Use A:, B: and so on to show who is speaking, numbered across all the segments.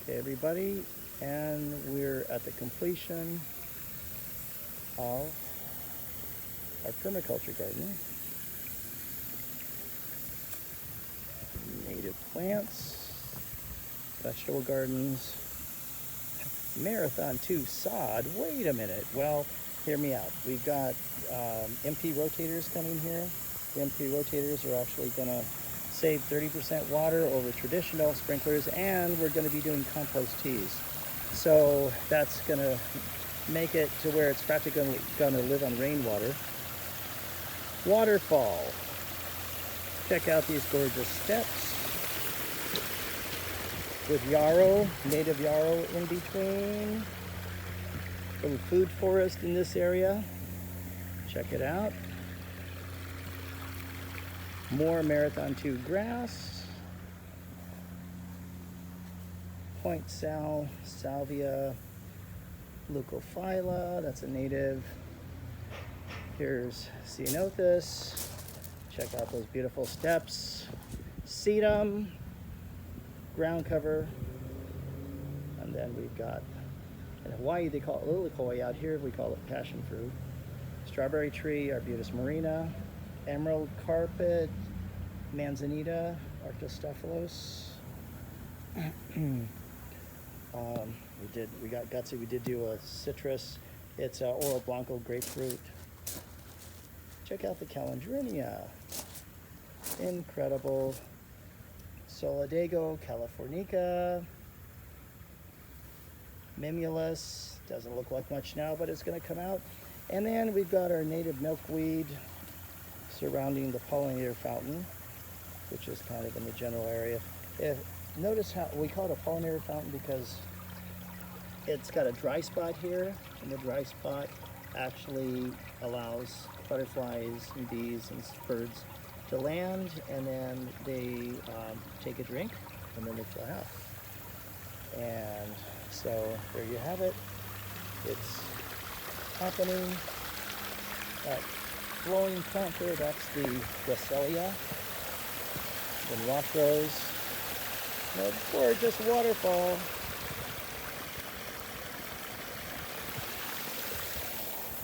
A: Hey everybody, and we're at the completion of our permaculture garden. Native plants, vegetable gardens, Marathon 2 sod. Wait a minute, well, hear me out. We've got MP rotators coming here. The MP rotators are actually gonna save 30% water over traditional sprinklers, and we're going to be doing compost teas. So that's going to make it to where it's practically going to live on rainwater. Waterfall. Check out these gorgeous steps with yarrow, native yarrow in between. Little food forest in this area. Check it out. More Marathon 2 grass. Point Salvia leucophylla, that's a native. Here's Ceanothus. Check out those beautiful steps. Sedum, ground cover. And then we've got, in Hawaii they call it lilikoi, out here we call it passion fruit. Strawberry tree, Arbutus marina. Emerald carpet, manzanita, Arctostaphylos. We got gutsy. We did do a citrus. It's Oro Blanco grapefruit. Check out the Calendrinia. Incredible. Solidago californica. Mimulus. Doesn't look like much now, but it's going to come out. And then we've got our native milkweed surrounding the pollinator fountain, which is kind of in the general area. Notice how we call it a pollinator fountain because it's got a dry spot here, and the dry spot actually allows butterflies and bees and birds to land, and then they take a drink, and then they fly off. And so there you have it. It's happening. Flowing plant there, that's the Gracilia, the rock rose, and a gorgeous waterfall.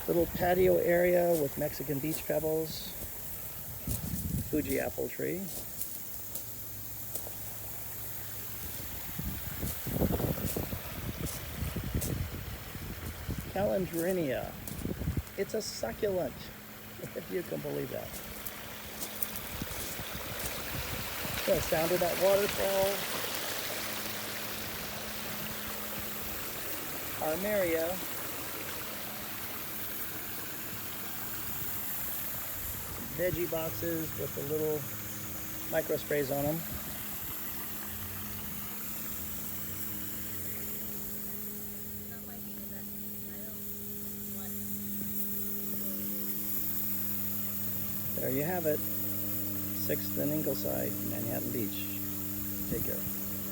A: Little patio area with Mexican beach pebbles, Fuji apple tree. Calendrinia, it's a succulent. If you can believe that. The sound of that waterfall. Armeria. Veggie boxes with the little micro sprays on them. There you have it. 6th and Ingleside, Manhattan Beach. Take care.